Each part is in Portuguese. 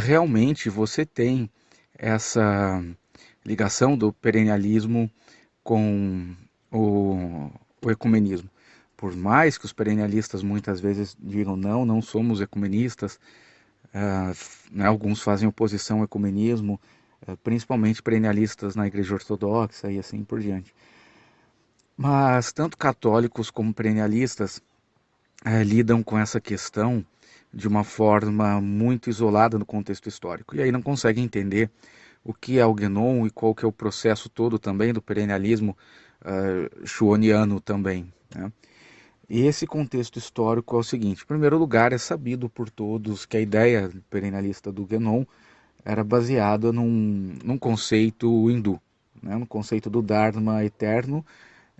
Realmente você tem essa ligação do perennialismo com o ecumenismo. Por mais que os perennialistas muitas vezes digam não, não somos ecumenistas, né, alguns fazem oposição ao ecumenismo, principalmente perennialistas na Igreja Ortodoxa e assim por diante. Mas tanto católicos como perennialistas lidam com essa questão de uma forma muito isolada no contexto histórico. E aí não conseguem entender o que é o Guénon e qual que é o processo todo também do perennialismo schwoniano também, né? E esse contexto histórico é o seguinte: em primeiro lugar, é sabido por todos que a ideia perennialista do Guénon era baseada num conceito hindu, né? No conceito do Dharma eterno,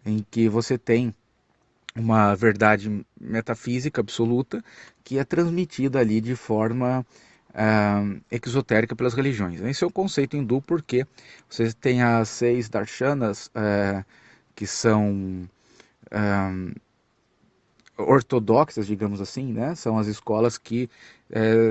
em que você tem uma verdade metafísica absoluta que é transmitida ali de forma exotérica pelas religiões. Esse é o conceito hindu porque você tem as 6 darshanas, que são ortodoxas, digamos assim, né? São as escolas que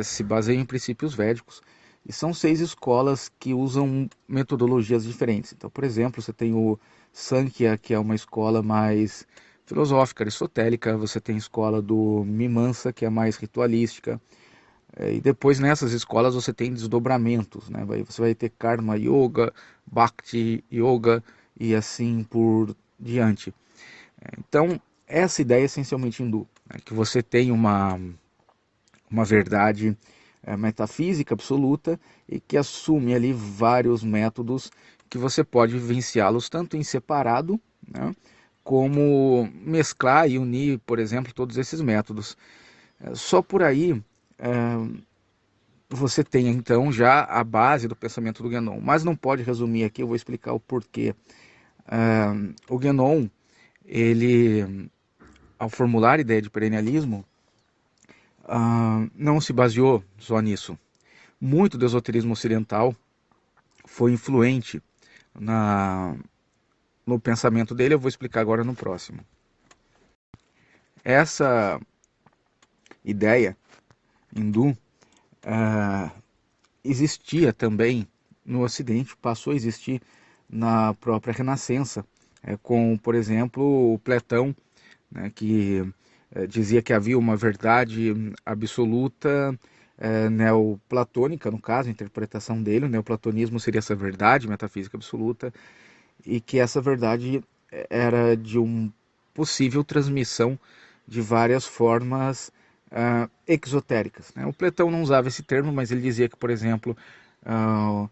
se baseiam em princípios védicos. E são 6 escolas que usam metodologias diferentes. Então, por exemplo, você tem o Sankhya, que é uma escola mais filosófica, aristotélica. Você tem a escola do Mimamsa, que é mais ritualística. E depois nessas escolas você tem desdobramentos, né? Você vai ter Karma Yoga, Bhakti Yoga e assim por diante. Então, essa ideia é essencialmente hindu, né? Que você tem uma verdade metafísica absoluta e que assume ali vários métodos que você pode vivenciá-los tanto em separado, né, como mesclar e unir, por exemplo, todos esses métodos. Só por aí você tem então já a base do pensamento do Guénon, mas não pode resumir aqui, eu vou explicar o porquê. O Guénon, ele, ao formular a ideia de perennialismo, não se baseou só nisso. Muito do esoterismo ocidental foi influente na, no pensamento dele, eu vou explicar agora no próximo. Essa ideia hindu existia também no Ocidente, passou a existir na própria Renascença, com, por exemplo, o Platão, né, que dizia que havia uma verdade absoluta neoplatônica, no caso, a interpretação dele, o neoplatonismo seria essa verdade metafísica absoluta, e que essa verdade era de uma possível transmissão de várias formas exotéricas, né? O Platão não usava esse termo, mas ele dizia que, por exemplo, uh,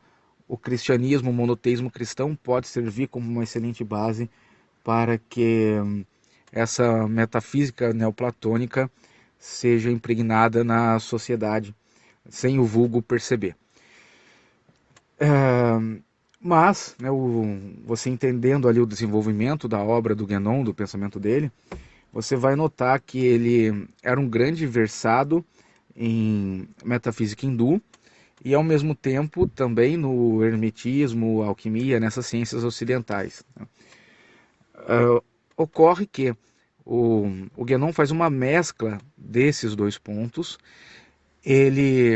o cristianismo, o monoteísmo cristão pode servir como uma excelente base para que essa metafísica neoplatônica seja impregnada na sociedade sem o vulgo perceber. Mas, né, você entendendo ali o desenvolvimento da obra do Guénon, do pensamento dele, você vai notar que ele era um grande versado em metafísica hindu e ao mesmo tempo também no hermetismo, alquimia, nessas ciências ocidentais. Ocorre que o Guénon faz uma mescla desses dois pontos. Ele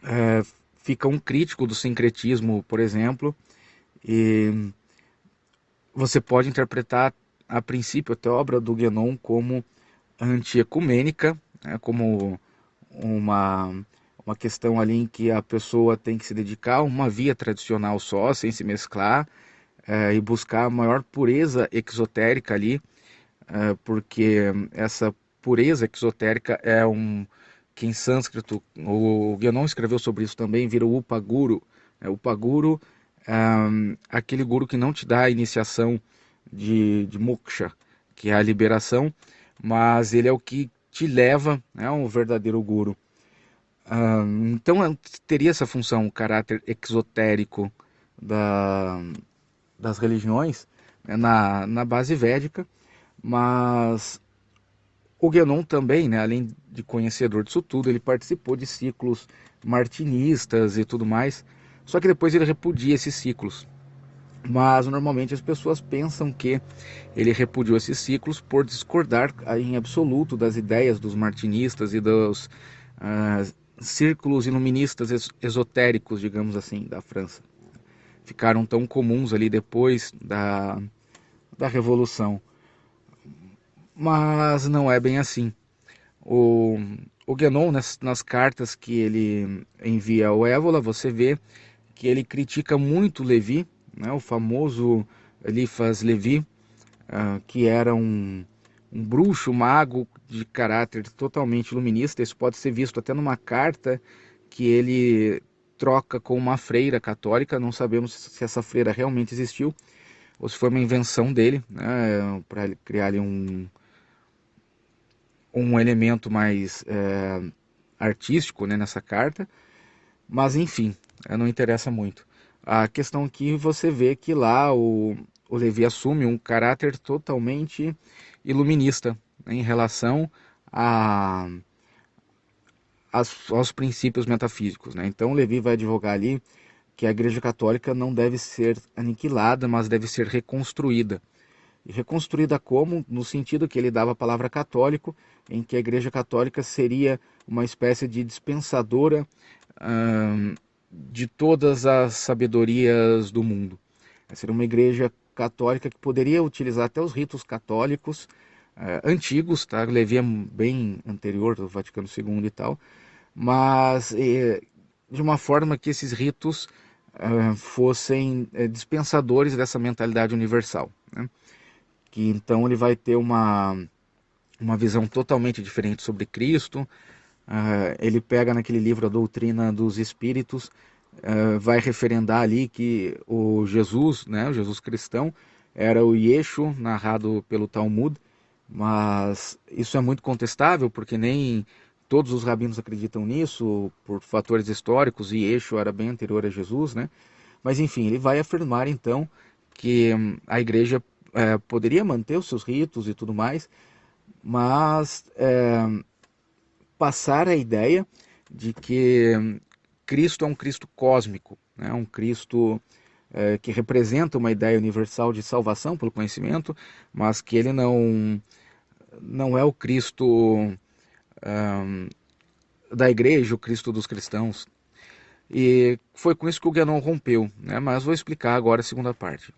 é, fica um crítico do sincretismo, por exemplo, e você pode interpretar a princípio até a obra do Guénon como antiecumênica, né, como uma, uma questão ali em que a pessoa tem que se dedicar a uma via tradicional só, sem se mesclar, e buscar a maior pureza exotérica ali, porque essa pureza exotérica é que em sânscrito, o Guénon escreveu sobre isso também, vira o Upaguru. O Upaguru é aquele guru que não te dá a iniciação de moksha, que é a liberação, mas ele é o que te leva, né, um verdadeiro guru. Então teria essa função, o caráter exotérico da, das religiões, né, na base védica, mas o Guénon também, né, além de conhecedor disso tudo, ele participou de ciclos martinistas e tudo mais, só que depois ele repudia esses ciclos. Mas normalmente as pessoas pensam que ele repudiou esses ciclos por discordar em absoluto das ideias dos martinistas e dos círculos iluministas esotéricos, digamos assim, da França. Ficaram tão comuns ali depois da Revolução. Mas não é bem assim. O, o Guénon, nas cartas que ele envia ao Évola, você vê que ele critica muito Levi, né, o famoso Eliphas Levi, que era um bruxo mago de caráter totalmente iluminista. Isso pode ser visto até numa carta que ele troca com uma freira católica. Não sabemos se essa freira realmente existiu ou se foi uma invenção dele, né, para criar ali um elemento mais artístico, né, nessa carta. Mas enfim, não interessa muito. A questão aqui você vê que lá o Levi assume um caráter totalmente iluminista, né, em relação a, aos princípios metafísicos, né? Então Levi vai advogar ali que a Igreja Católica não deve ser aniquilada, mas deve ser reconstruída. E reconstruída como? No sentido que ele dava a palavra católico, em que a Igreja Católica seria uma espécie de dispensadora de todas as sabedorias do mundo. Seria uma igreja católica que poderia utilizar até os ritos católicos antigos, tá? Levi é bem anterior do Vaticano II e tal, mas de uma forma que esses ritos fossem dispensadores dessa mentalidade universal, né? Que então ele vai ter uma visão totalmente diferente sobre Cristo. Ele pega naquele livro A Doutrina dos Espíritos, vai referendar ali que o Jesus, né, o Jesus cristão, era o Yeshua, narrado pelo Talmud, mas isso é muito contestável, porque nem todos os rabinos acreditam nisso, por fatores históricos, e Yeshua era bem anterior a Jesus, né? Mas enfim, ele vai afirmar então que a igreja poderia manter os seus ritos e tudo mais, mas passar a ideia de que Cristo é um Cristo cósmico, né? Um Cristo que representa uma ideia universal de salvação pelo conhecimento, mas que ele não é o Cristo da igreja, o Cristo dos cristãos. E foi com isso que o Guénon rompeu, né? Mas vou explicar agora a segunda parte.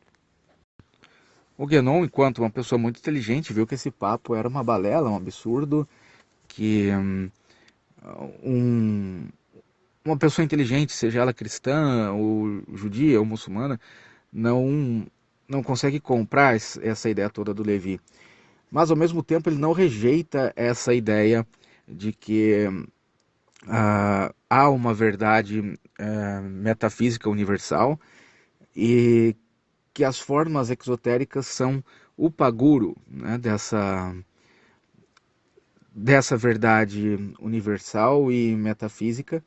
O Guénon, enquanto uma pessoa muito inteligente, viu que esse papo era uma balela, um absurdo, que uma pessoa inteligente, seja ela cristã, ou judia, ou muçulmana, não consegue comprar essa ideia toda do Levi. Mas, ao mesmo tempo, ele não rejeita essa ideia de que há uma verdade metafísica universal e que as formas exotéricas são o paguro, né, dessa verdade universal e metafísica.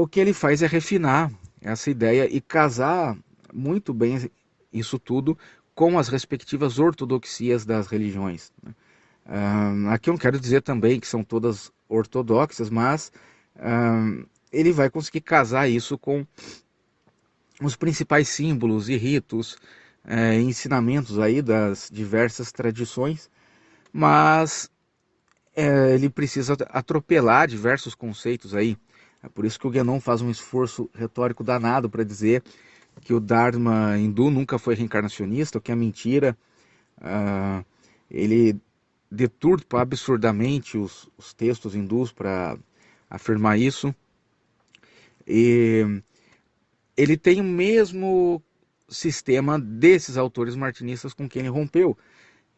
O que ele faz é refinar essa ideia e casar muito bem isso tudo com as respectivas ortodoxias das religiões, né? Aqui eu não quero dizer também que são todas ortodoxas, mas ele vai conseguir casar isso com os principais símbolos e ritos, ensinamentos aí das diversas tradições, mas ele precisa atropelar diversos conceitos aí. É por isso que o Guénon faz um esforço retórico danado para dizer que o Dharma hindu nunca foi reencarnacionista, o que é mentira. Ele deturpa absurdamente os textos hindus para afirmar isso. E ele tem o mesmo sistema desses autores martinistas com quem ele rompeu.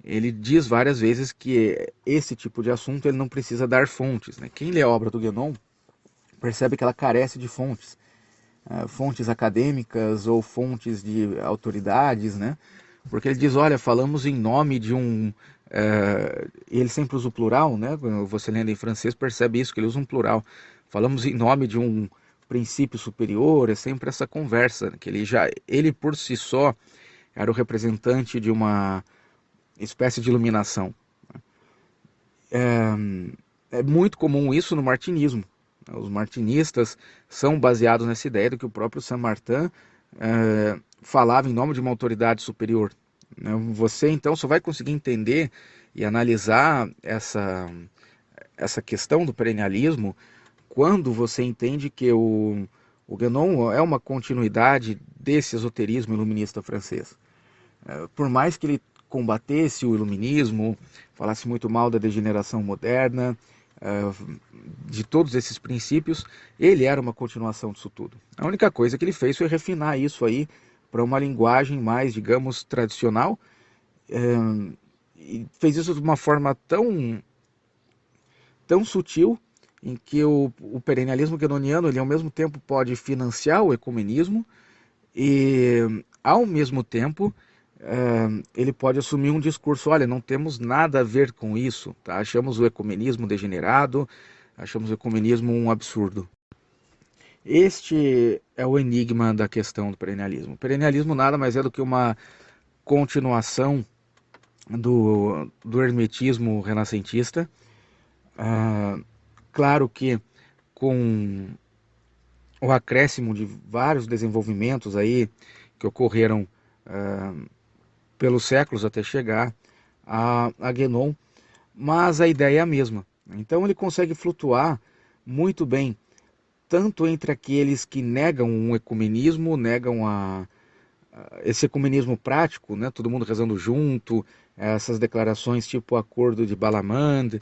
Ele diz várias vezes que esse tipo de assunto ele não precisa dar fontes, né? Quem lê a obra do Guénon percebe que ela carece de fontes, fontes acadêmicas ou fontes de autoridades, né? Porque ele diz, olha, falamos em nome de ele sempre usa o plural, né? Quando você lendo em francês percebe isso, que ele usa um plural. Falamos em nome de um princípio superior, é sempre essa conversa, que ele por si só era o representante de uma espécie de iluminação. É muito comum isso no martinismo. Os martinistas são baseados nessa ideia de que o próprio Saint-Martin falava em nome de uma autoridade superior. Você então só vai conseguir entender e analisar essa questão do perennialismo quando você entende que o Guénon é uma continuidade desse esoterismo iluminista francês. Por mais que ele combatesse o iluminismo, falasse muito mal da degeneração moderna, de todos esses princípios, ele era uma continuação disso tudo. A única coisa que ele fez foi refinar isso aí para uma linguagem mais, digamos, tradicional, e fez isso de uma forma tão sutil, em que o perennialismo guénoniano, ele ao mesmo tempo pode financiar o ecumenismo e, ao mesmo tempo, ele pode assumir um discurso: olha, não temos nada a ver com isso, tá? Achamos o ecumenismo degenerado, achamos o ecumenismo um absurdo. Este é o enigma da questão do perennialismo. O perennialismo nada mais é do que uma continuação do hermetismo renascentista. Claro que com o acréscimo de vários desenvolvimentos aí que ocorreram pelos séculos até chegar a Guénon, mas a ideia é a mesma. Então ele consegue flutuar muito bem, tanto entre aqueles que negam um ecumenismo, negam esse ecumenismo prático, né? Todo mundo rezando junto, essas declarações tipo o Acordo de Balamand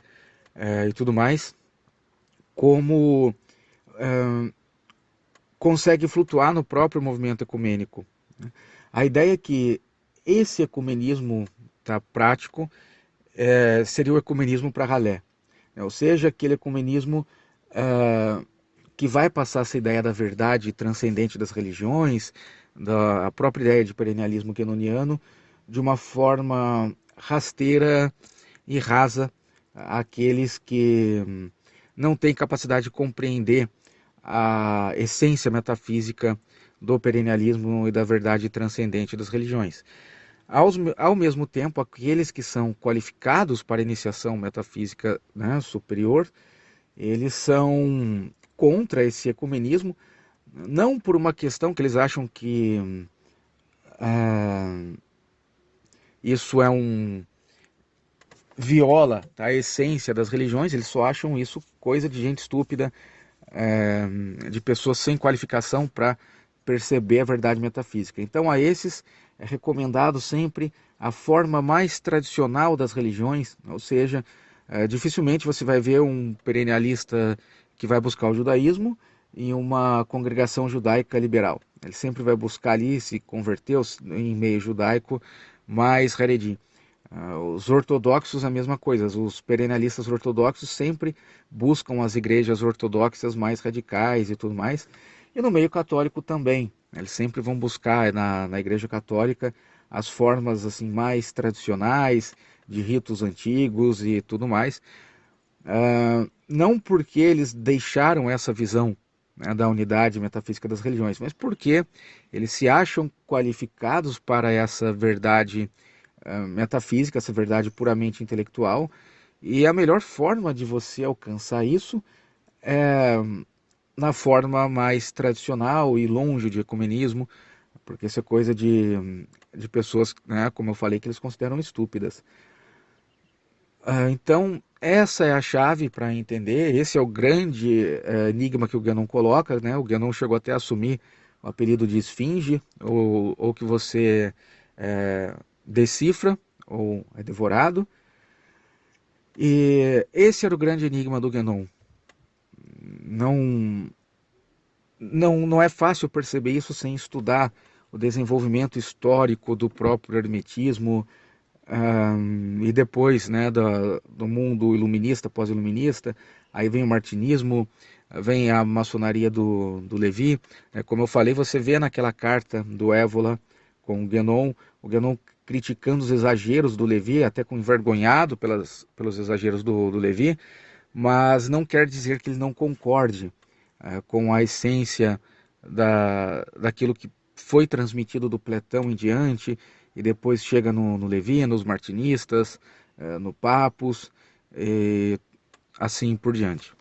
e tudo mais, como consegue flutuar no próprio movimento ecumênico. A ideia é que esse ecumenismo prático seria o ecumenismo para ralé, ou seja, aquele ecumenismo que vai passar essa ideia da verdade transcendente das religiões, da própria ideia de perennialismo guénoniano, de uma forma rasteira e rasa àqueles que não têm capacidade de compreender a essência metafísica do perennialismo e da verdade transcendente das religiões. Ao mesmo tempo, aqueles que são qualificados para a iniciação metafísica, né, superior, eles são contra esse ecumenismo, não por uma questão que eles acham que isso viola a essência das religiões, eles só acham isso coisa de gente estúpida, de pessoas sem qualificação para perceber a verdade metafísica. Então a esses é recomendado sempre a forma mais tradicional das religiões, ou seja, dificilmente você vai ver um perennialista que vai buscar o judaísmo em uma congregação judaica liberal. Ele sempre vai buscar ali se converter em meio judaico mais Haredi. Os ortodoxos a mesma coisa, os perennialistas ortodoxos sempre buscam as igrejas ortodoxas mais radicais e tudo mais, e no meio católico também, eles sempre vão buscar na igreja católica as formas assim mais tradicionais, de ritos antigos e tudo mais, não porque eles deixaram essa visão, né, da unidade metafísica das religiões, mas porque eles se acham qualificados para essa verdade metafísica, essa verdade puramente intelectual, e a melhor forma de você alcançar isso é na forma mais tradicional e longe de ecumenismo, porque isso é coisa de pessoas, né, como eu falei, que eles consideram estúpidas. Então, essa é a chave para entender, esse é o grande enigma que o Guénon coloca, né? O Guénon chegou até a assumir o apelido de esfinge, ou que você decifra, ou é devorado. E esse era o grande enigma do Guénon. Não é fácil perceber isso sem estudar o desenvolvimento histórico do próprio hermetismo, e depois, né, do mundo iluminista, pós-iluminista. Aí vem o martinismo, vem a maçonaria do Levi. Como eu falei, você vê naquela carta do Évola com o Guénon criticando os exageros do Levi, até com envergonhado pelos exageros do Levi, mas não quer dizer que ele não concorde com a essência daquilo que foi transmitido do Platão em diante, e depois chega no Levi, nos martinistas, no Papus, e assim por diante.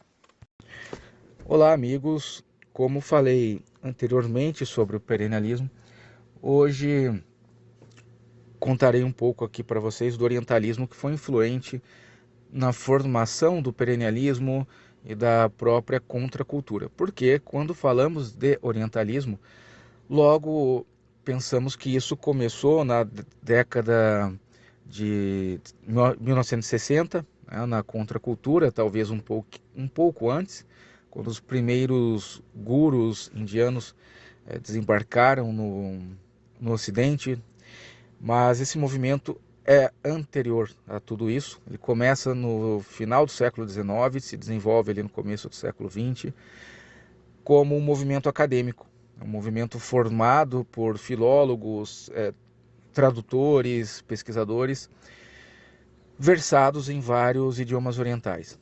Olá, amigos. Como falei anteriormente sobre o perennialismo, hoje contarei um pouco aqui para vocês do orientalismo, que foi influente na formação do perennialismo e da própria contracultura. Porque quando falamos de orientalismo, logo pensamos que isso começou na década de 1960, né, na contracultura, talvez um pouco antes, quando os primeiros gurus indianos desembarcaram no Ocidente, mas esse movimento é anterior a tudo isso. Ele começa no final do século XIX, se desenvolve ali no começo do século XX, como um movimento acadêmico, um movimento formado por filólogos, tradutores, pesquisadores, versados em vários idiomas orientais,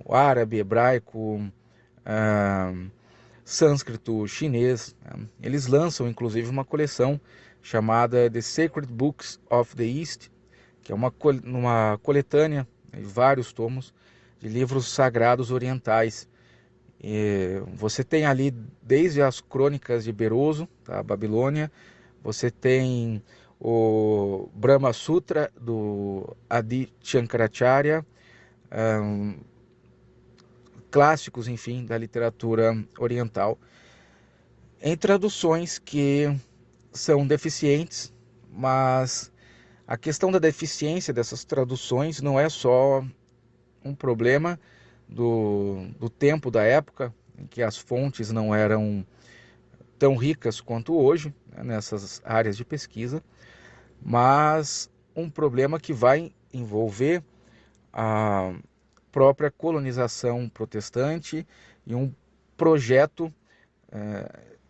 o árabe, hebraico, sânscrito, chinês. Eles lançam inclusive uma coleção chamada The Sacred Books of the East, que é uma coletânea de vários tomos de livros sagrados orientais. E você tem ali desde as crônicas de Beroso, da Babilônia, você tem o Brahma Sutra do Adi Shankaracharya, clássicos, enfim, da literatura oriental, em traduções que são deficientes, mas a questão da deficiência dessas traduções não é só um problema do tempo da época, em que as fontes não eram tão ricas quanto hoje, né, nessas áreas de pesquisa, mas um problema que vai envolver a própria colonização protestante e um projeto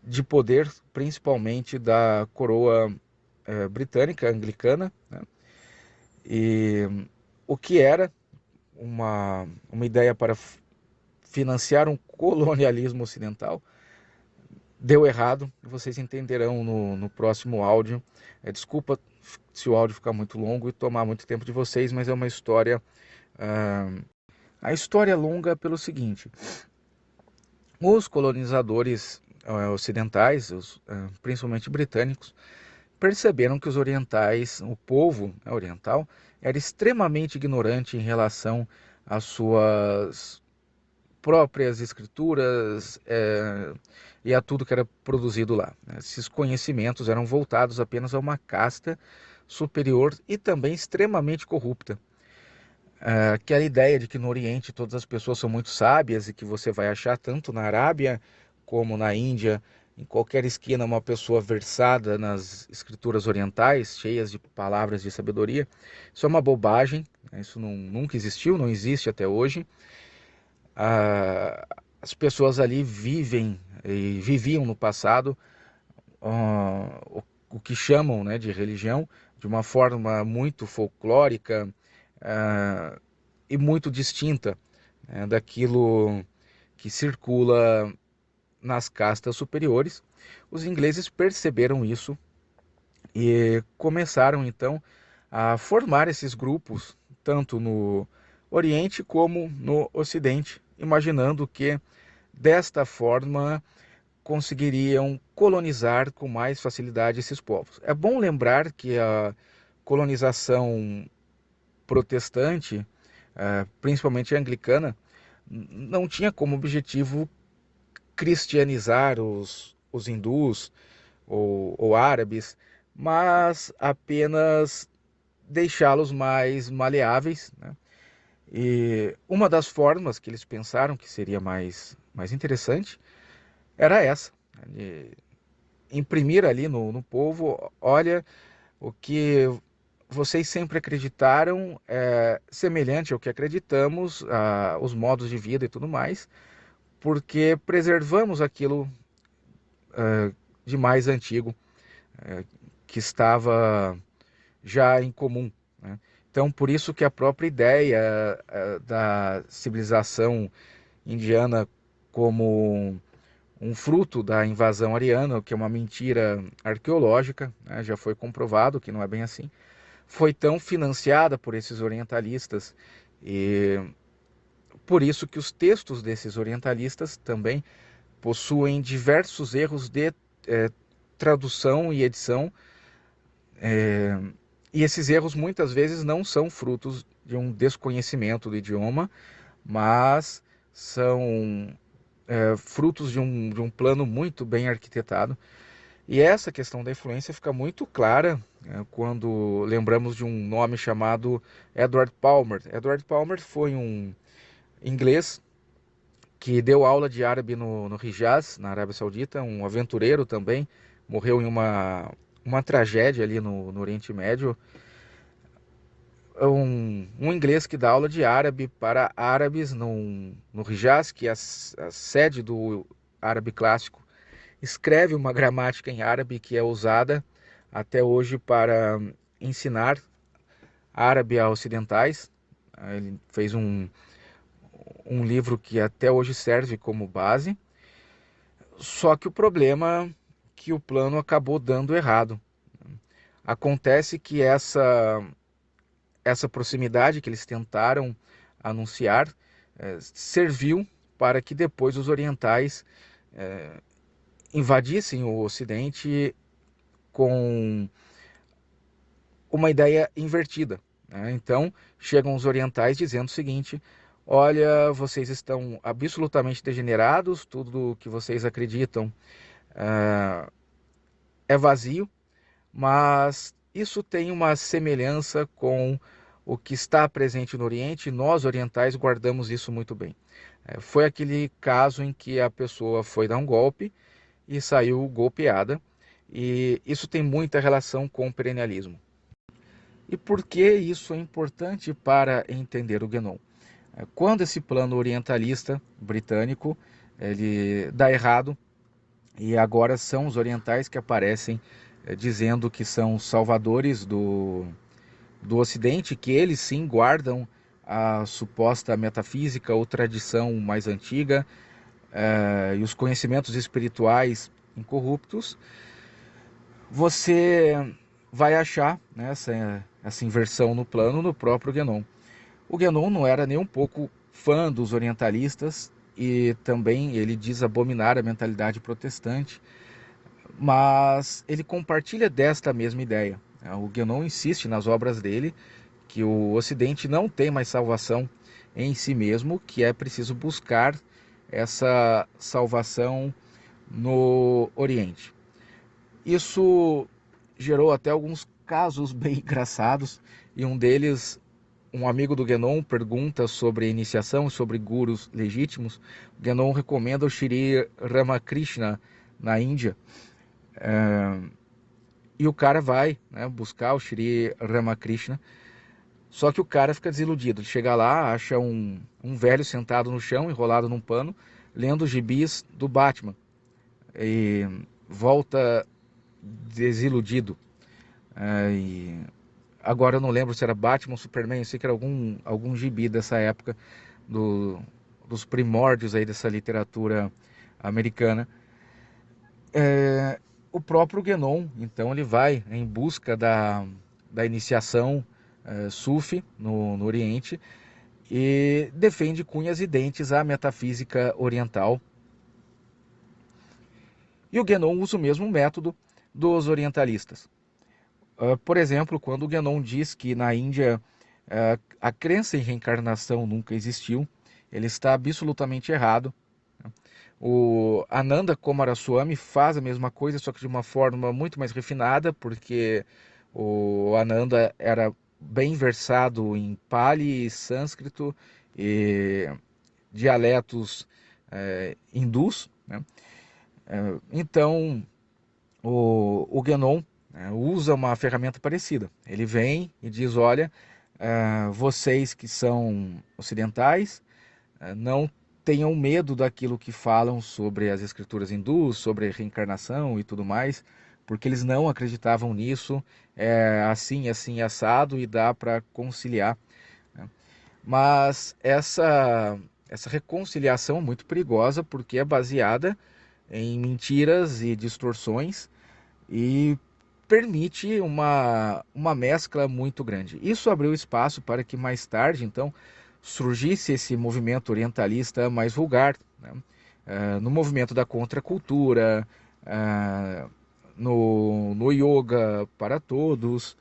de poder, principalmente da coroa britânica, anglicana, né? E o que era uma ideia para financiar um colonialismo ocidental deu errado, vocês entenderão no próximo áudio. Desculpa se o áudio ficar muito longo e tomar muito tempo de vocês, mas é uma história... A história é longa pelo seguinte: os colonizadores ocidentais, principalmente britânicos, perceberam que os orientais, o povo oriental, era extremamente ignorante em relação às suas próprias escrituras e a tudo que era produzido lá. Esses conhecimentos eram voltados apenas a uma casta superior e também extremamente corrupta. Aquela ideia de que no Oriente todas as pessoas são muito sábias e que você vai achar tanto na Arábia como na Índia, em qualquer esquina, uma pessoa versada nas escrituras orientais, cheias de palavras de sabedoria. Isso é uma bobagem, isso nunca existiu, não existe até hoje. As pessoas ali vivem e viviam no passado o que chamam, né, de religião, de uma forma muito folclórica e muito distinta, né, daquilo que circula nas castas superiores. Os ingleses perceberam isso e começaram então a formar esses grupos, tanto no Oriente como no Ocidente, imaginando que desta forma conseguiriam colonizar com mais facilidade esses povos. É bom lembrar que a colonização protestante, principalmente a anglicana, não tinha como objetivo cristianizar os hindus ou árabes, mas apenas deixá-los mais maleáveis, né? E uma das formas que eles pensaram que seria mais interessante era essa, de imprimir ali no povo: olha, o que vocês sempre acreditaram é semelhante ao que acreditamos, os modos de vida e tudo mais, porque preservamos aquilo de mais antigo, que estava já em comum, né? Então, por isso que a própria ideia da civilização indiana como um fruto da invasão ariana, que é uma mentira arqueológica, né, já foi comprovado que não é bem assim, foi tão financiada por esses orientalistas, e por isso que os textos desses orientalistas também possuem diversos erros de tradução e edição, e esses erros muitas vezes não são frutos de um desconhecimento do idioma, mas são frutos de um plano muito bem arquitetado. E essa questão da influência fica muito clara quando lembramos de um nome chamado Edward Palmer. Edward Palmer foi um inglês que deu aula de árabe no Hijaz, na Arábia Saudita, um aventureiro também, morreu em uma tragédia ali no Oriente Médio. Um inglês que dá aula de árabe para árabes no Hijaz, que é a sede do árabe clássico, escreve uma gramática em árabe que é usada até hoje para ensinar árabe a ocidentais. Ele fez um livro que até hoje serve como base, só que o problema é que o plano acabou dando errado. Acontece que essa proximidade que eles tentaram anunciar serviu para que depois os orientais invadissem o Ocidente com uma ideia invertida, né? Então, chegam os orientais dizendo o seguinte: olha, vocês estão absolutamente degenerados, tudo que vocês acreditam é vazio, mas isso tem uma semelhança com o que está presente no Oriente, e nós orientais guardamos isso muito bem. Foi aquele caso em que a pessoa foi dar um golpe e saiu golpeada, e isso tem muita relação com o perennialismo. E por que isso é importante para entender o Guénon? Quando esse plano orientalista britânico ele dá errado, e agora são os orientais que aparecem dizendo que são salvadores do Ocidente, que eles sim guardam a suposta metafísica ou tradição mais antiga e os conhecimentos espirituais incorruptos, você vai achar, né, essa inversão no plano no próprio Guénon. O Guénon não era nem um pouco fã dos orientalistas e também ele diz abominar a mentalidade protestante, mas ele compartilha desta mesma ideia. O Guénon insiste nas obras dele que o Ocidente não tem mais salvação em si mesmo, que é preciso buscar essa salvação no Oriente. Isso gerou até alguns casos bem engraçados, e um deles, um amigo do Guénon pergunta sobre iniciação, sobre gurus legítimos. O Guénon recomenda o Shri Ramakrishna na Índia, e o cara vai, né, buscar o Shri Ramakrishna, só que o cara fica desiludido. Ele chega lá, acha um velho sentado no chão, enrolado num pano, lendo os gibis do Batman, e volta desiludido. E agora eu não lembro se era Batman ou Superman, eu sei que era algum gibi dessa época, dos primórdios aí dessa literatura americana. O próprio Guénon, então, ele vai em busca da iniciação Sufi no Oriente, e defende cunhas e dentes à metafísica oriental. E o Guénon usa o mesmo método dos orientalistas. Por exemplo, quando o Guénon diz que na Índia a crença em reencarnação nunca existiu, ele está absolutamente errado. O Ananda Coomaraswamy faz a mesma coisa, só que de uma forma muito mais refinada, porque o Ananda era bem versado em Pali, sânscrito e dialetos hindus, né? Então, o Guénon usa uma ferramenta parecida. Ele vem e diz: olha, vocês que são ocidentais, não tenham medo daquilo que falam sobre as escrituras hindus, sobre reencarnação e tudo mais, porque eles não acreditavam nisso, assim, assim, assado, e dá para conciliar, né? Mas essa reconciliação é muito perigosa, porque é baseada em mentiras e distorções, e permite uma mescla muito grande. Isso abriu espaço para que mais tarde, então, surgisse esse movimento orientalista mais vulgar, né? No movimento da contracultura, no yoga para todos,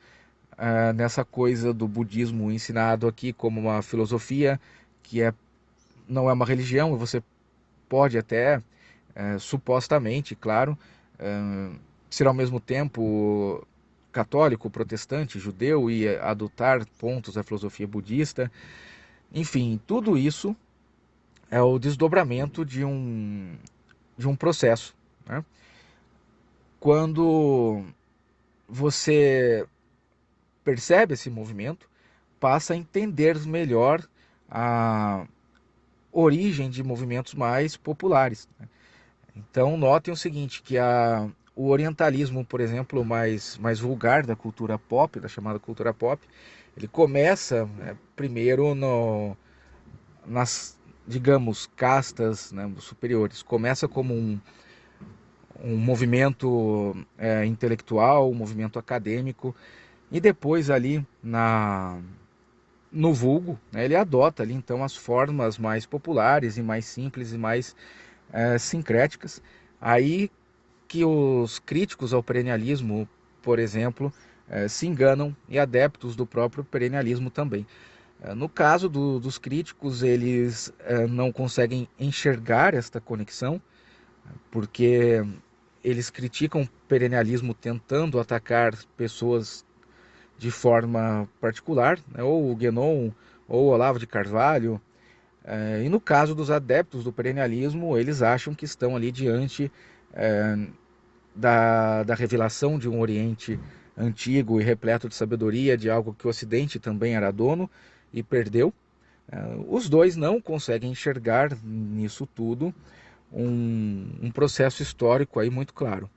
nessa coisa do budismo ensinado aqui como uma filosofia que não é uma religião, e você pode até, supostamente, claro, ser ao mesmo tempo católico, protestante, judeu e adotar pontos da filosofia budista. Enfim, tudo isso é o desdobramento de um processo, né? Quando você percebe esse movimento, passa a entender melhor a origem de movimentos mais populares, né? Então, notem o seguinte, que o orientalismo, por exemplo, mais vulgar da cultura pop, da chamada cultura pop, ele começa, né, primeiro nas, digamos, castas, né, superiores. Começa como um movimento intelectual, um movimento acadêmico, e depois ali no vulgo, né, ele adota ali então as formas mais populares e mais simples e mais sincréticas. Aí que os críticos ao perennialismo, por exemplo, se enganam, e adeptos do próprio perennialismo também. No caso dos críticos, eles não conseguem enxergar esta conexão, porque eles criticam o perennialismo tentando atacar pessoas de forma particular, né, ou o Guénon, ou o Olavo de Carvalho. E no caso dos adeptos do perennialismo, eles acham que estão ali diante da revelação de um Oriente antigo e repleto de sabedoria, de algo que o Ocidente também era dono e perdeu. Os dois não conseguem enxergar nisso tudo um processo histórico aí muito claro.